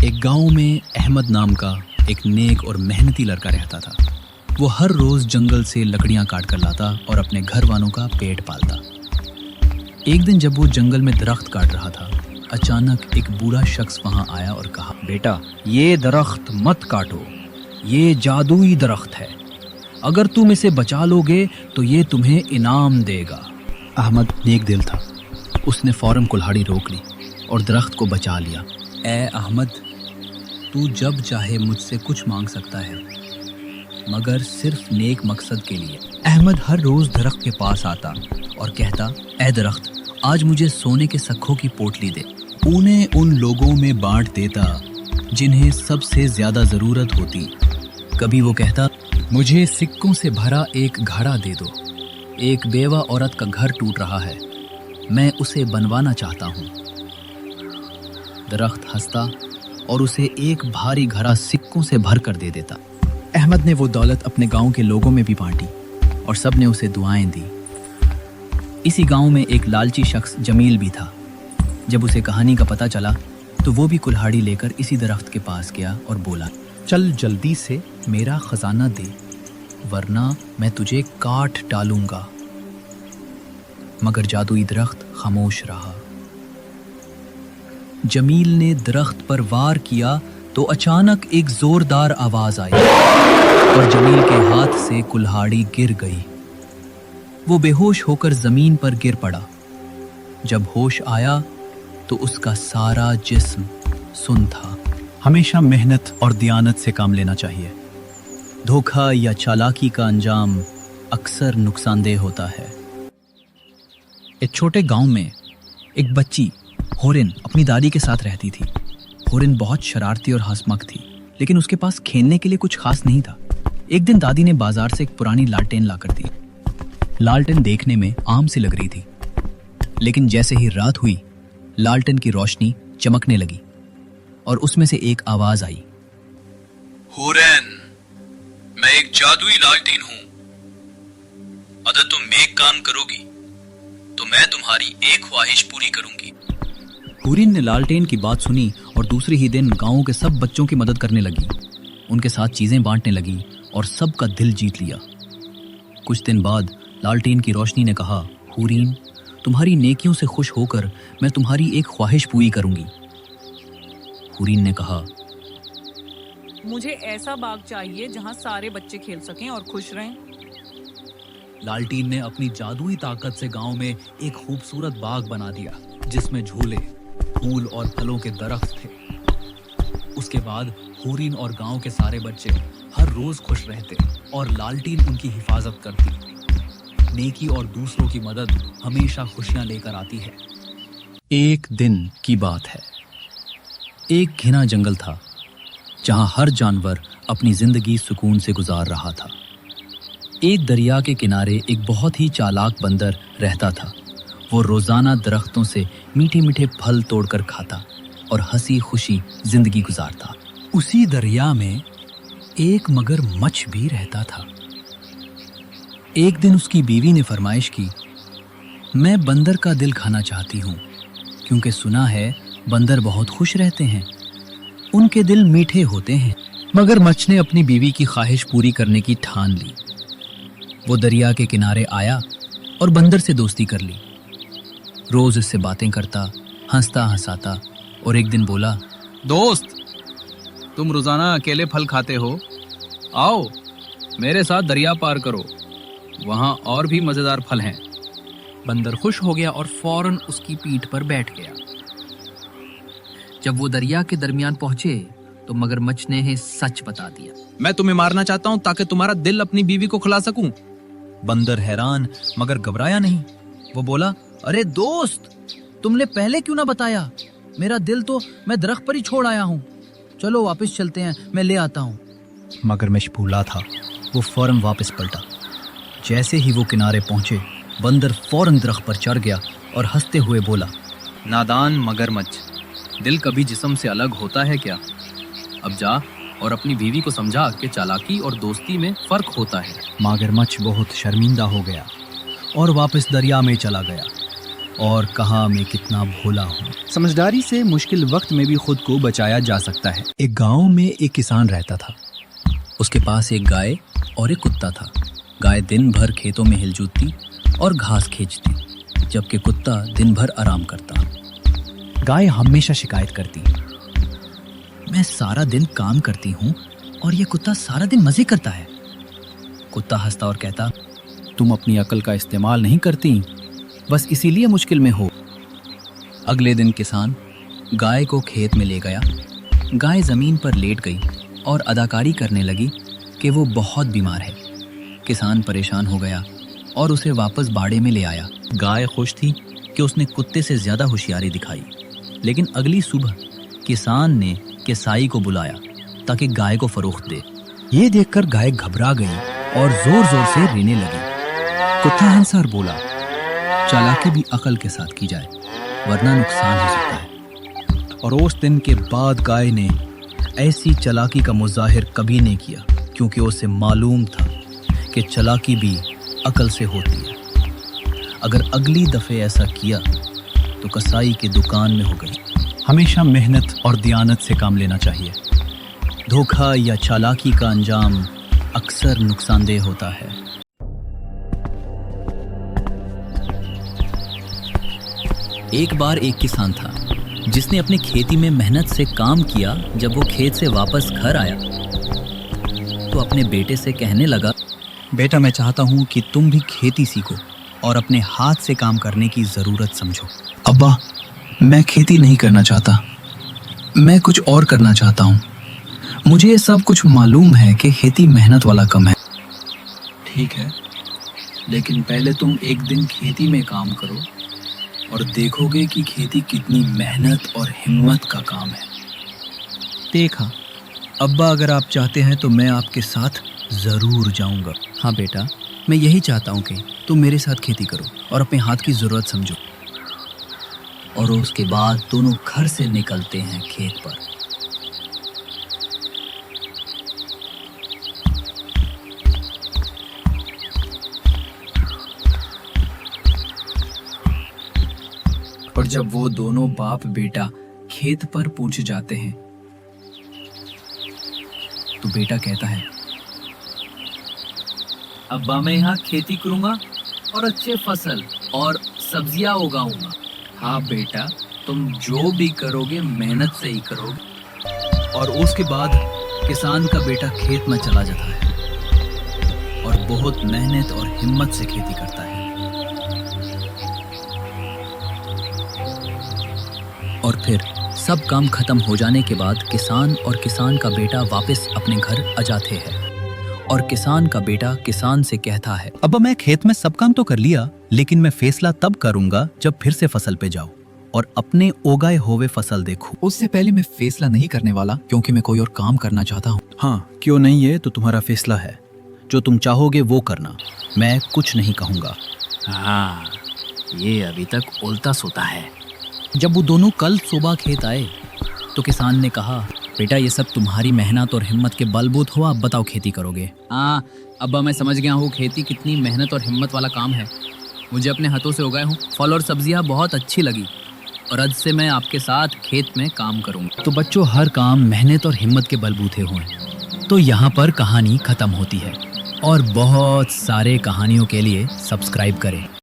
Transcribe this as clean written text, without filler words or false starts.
एक गांव में अहमद नाम का एक नेक और मेहनती लड़का रहता था। वो हर रोज जंगल से लकड़ियां काट कर लाता और अपने घर वालों का पेट पालता। एक दिन जब वो जंगल में दरख्त काट रहा था, अचानक एक बूढ़ा शख्स वहां आया और कहा, बेटा, ये दरख्त मत काटो, ये जादुई दरख्त है। अगर तुम इसे बचा लोगे तो ये तुम्हें इनाम देगा। अहमद नेक दिल था। उसने फौरन कुल्हाड़ी रोक ली और दरख्त को बचा लिया। ए अहमद, तू जब चाहे मुझसे कुछ मांग सकता है, मगर सिर्फ नेक मकसद के लिए। अहमद हर रोज दरख्त के पास आता और कहता, ए दरख्त, आज मुझे सोने के सख्खों की पोटली दे। उन्हें उन लोगों में बांट देता जिन्हें सबसे ज्यादा जरूरत होती। कभी वो कहता, मुझे सिक्कों से भरा एक घड़ा दे दो। एक बेवा औरत का घर टूट रहा है, मैं उसे बनवाना चाहता हूँ। दरख्त हंसता और उसे एक भारी घड़ा सिक्कों से भर कर दे देता। अहमद ने वो दौलत अपने गांव के लोगों में भी बांटी और सब ने उसे दुआएं दी। इसी गांव में एक लालची शख्स जमील भी था। जब उसे कहानी का पता चला तो वो भी कुल्हाड़ी लेकर इसी दरख्त के पास गया और बोला, चल जल्दी से मेरा खजाना दे, वरना मैं तुझे काट डालूंगा। मगर जादुई दरख्त खामोश रहा। जमील ने दरख्त पर वार किया तो अचानक एक जोरदार आवाज आई और जमील के हाथ से कुल्हाड़ी गिर गई। वो बेहोश होकर जमीन पर गिर पड़ा। जब होश आया तो उसका सारा जिस्म सुन्न था। हमेशा मेहनत और दियानत से काम लेना चाहिए। धोखा या चालाकी का अंजाम अक्सर नुकसानदेह होता है। एक छोटे गांव में एक बच्ची होरिन अपनी दादी के साथ रहती थी। होरिन बहुत शरारती और हंसमुख थी, लेकिन उसके पास खेलने के लिए कुछ खास नहीं था। एक दिन दादी ने बाजार से एक पुरानी लालटेन लाकर दी। लालटेन देखने में आम सी लग रही थी, लेकिन जैसे ही रात हुई, लालटेन की रोशनी चमकने लगी और उसमें से एक आवाज आई, होरिन, मैं एक जादुई लालटेन हूं। अगर तुम नेक काम करोगी तो मैं तुम्हारी एक ख्वाहिश पूरी करूंगी। हुरिन ने लालटेन की बात सुनी और दूसरे ही दिन गांव के सब बच्चों की मदद करने लगी। उनके साथ चीजें बांटने लगी और सबका दिल जीत लिया। कुछ दिन बाद लालटेन की रोशनी ने कहा, हुरिन, तुम्हारी नेकियों से खुश होकर मैं तुम्हारी एक ख्वाहिश पूरी करूंगी। हुरिन ने कहा, मुझे ऐसा बाग चाहिए जहां सारे बच्चे खेल सकें और खुश रहें। लालटेन ने अपनी जादुई ताकत से गांव में एक खूबसूरत बाग बना दिया, जिसमें झूले, फूल और फलों के दरख्त थे। उसके बाद हुरिन और गांव के सारे बच्चे हर रोज खुश रहते और लालटेन उनकी हिफाजत करती। नेकी और दूसरों की मदद हमेशा खुशियां लेकर आती है। एक दिन की बात है। एक घना जंगल था जहां हर जानवर अपनी जिंदगी सुकून से गुजार रहा था। एक दरिया के किनारे एक बहुत ही चालाक बंदर रहता था। वो रोजाना दरख्तों से मीठे मीठे फल तोड़कर खाता और हंसी खुशी जिंदगी गुजारता। उसी दरिया में एक मगरमच्छ भी रहता था। एक दिन उसकी बीवी ने फरमाइश की, मैं बंदर का दिल खाना चाहती हूँ, क्योंकि सुना है बंदर बहुत खुश रहते हैं, उनके दिल मीठे होते हैं। मगरमच्छ ने अपनी बीवी की ख्वाहिश पूरी करने की ठान ली। वो दरिया के किनारे आया और बंदर से दोस्ती कर ली। रोज इससे बातें करता, हंसता हंसाता और एक दिन बोला, दोस्त, तुम रोजाना अकेले फल खाते हो, आओ मेरे साथ दरिया पार करो, वहां और भी मजेदार फल हैं। बंदर खुश हो गया और फौरन उसकी पीठ पर बैठ गया। जब वो दरिया के दरमियान पहुंचे तो मगरमच्छ ने सच बता दिया, मैं तुम्हें मारना चाहता हूं ताकि तुम्हारा दिल अपनी बीवी को खिला सकूं। बंदर हैरान मगर घबराया नहीं। वो बोला, अरे दोस्त, तुमने पहले क्यों ना बताया? मेरा दिल तो मैं दरख्त पर ही छोड़ आया हूँ। चलो वापस चलते हैं, मैं ले आता हूँ। मगरमच्छ भूला था। वो फौरन वापस पलटा। जैसे ही वो किनारे पहुंचे, बंदर फौरन दरख्त पर चढ़ गया और हंसते हुए बोला, नादान मगरमच्छ, दिल कभी जिस्म से अलग होता है क्या? अब जा और अपनी बीवी को समझा कि चालाकी और दोस्ती में फर्क होता है। मगरमच्छ बहुत शर्मिंदा हो गया और वापस दरिया में चला गया। और कहा मैं कितना भोला हूँ। समझदारी से मुश्किल वक्त में भी खुद को बचाया जा सकता है। एक गांव में एक किसान रहता था। उसके पास एक गाय और एक कुत्ता था। गाय दिन भर खेतों में हिलजूलती और घास खींचती, जबकि कुत्ता दिन भर आराम करता। गाय हमेशा शिकायत करती, मैं सारा दिन काम करती हूँ और ये कुत्ता सारा दिन मजे करता है। कुत्ता हंसता और कहता, तुम अपनी अकल का इस्तेमाल नहीं करती, बस इसीलिए मुश्किल में हो। अगले दिन किसान गाय को खेत में ले गया। गाय जमीन पर लेट गई और अदाकारी करने लगी कि वो बहुत बीमार है। किसान परेशान हो गया और उसे वापस बाड़े में ले आया। गाय खुश थी कि उसने कुत्ते से ज्यादा होशियारी दिखाई। लेकिन अगली सुबह किसान ने किसाई को बुलाया ताकि गाय को फरोख्त दे। ये देखकर गाय घबरा गई और जोर जोर से रोने लगी। कुत्ता हंसा और बोला, चालाकी भी अकल के साथ की जाए, वरना नुकसान हो सकता है। और उस दिन के बाद गाय ने ऐसी चालाकी का मुजाहिर कभी नहीं किया, क्योंकि उसे मालूम था कि चालाकी भी अकल से होती है। अगर अगली दफे ऐसा किया तो कसाई की दुकान में हो गई। हमेशा मेहनत और दयानत से काम लेना चाहिए। धोखा या चालाकी का अंजाम अक्सर नुकसानदेह होता है। एक बार एक किसान था जिसने अपनी खेती में मेहनत से काम किया। जब वो खेत से वापस घर आया तो अपने बेटे से कहने लगा, बेटा मैं चाहता हूँ कि तुम भी खेती सीखो और अपने हाथ से काम करने की ज़रूरत समझो। अब्बा, मैं खेती नहीं करना चाहता, मैं कुछ और करना चाहता हूँ। मुझे ये सब कुछ मालूम है कि खेती मेहनत वाला काम है। ठीक है, लेकिन पहले तुम एक दिन खेती में काम करो और देखोगे कि खेती कितनी मेहनत और हिम्मत का काम है। देखा अब्बा, अगर आप चाहते हैं तो मैं आपके साथ ज़रूर जाऊंगा। हाँ बेटा, मैं यही चाहता हूँ कि तुम मेरे साथ खेती करो और अपने हाथ की ज़रूरत समझो। और उसके बाद दोनों घर से निकलते हैं खेत पर। और जब वो दोनों बाप बेटा खेत पर पहुंच जाते हैं तो बेटा कहता है, अब्बा मैं यहाँ खेती करूंगा और अच्छे फसल और सब्जियां उगाऊंगा। हाँ बेटा, तुम जो भी करोगे मेहनत से ही करोगे। और उसके बाद किसान का बेटा खेत में चला जाता है और बहुत मेहनत और हिम्मत से खेती करता है। और फिर सब काम खत्म हो जाने के बाद किसान और किसान का बेटा वापस अपने घर आ जाते हैं। और किसान का बेटा किसान से कहता है, अब्बा मैं खेत में सब काम तो कर लिया, लेकिन मैं फैसला तब करूंगा जब फिर से फसल पे जाऊं और अपने उगाए हुए फसल देखूं। उससे पहले मैं फैसला नहीं करने वाला, क्योंकि मैं कोई और काम करना चाहता हूँ। हाँ, क्यों नहीं, है तो तुम्हारा फैसला है। जो तुम चाहोगे वो करना, मैं कुछ नहीं कहूँगा। हाँ, ये अभी तक उल्टा सोता है। जब वो दोनों कल सुबह खेत आए तो किसान ने कहा, बेटा ये सब तुम्हारी मेहनत और हिम्मत के बलबूत हो, अब बताओ खेती करोगे। हाँ अब्बा, मैं समझ गया हूँ खेती कितनी मेहनत और हिम्मत वाला काम है। मुझे अपने हाथों से उगाए हूँ फल और सब्जियाँ बहुत अच्छी लगी और आज से मैं आपके साथ खेत में काम करूँगा। तो बच्चों, हर काम मेहनत और हिम्मत के बलबूते हों। तो यहाँ पर कहानी खत्म होती है और बहुत सारे कहानियों के लिए सब्सक्राइब करें।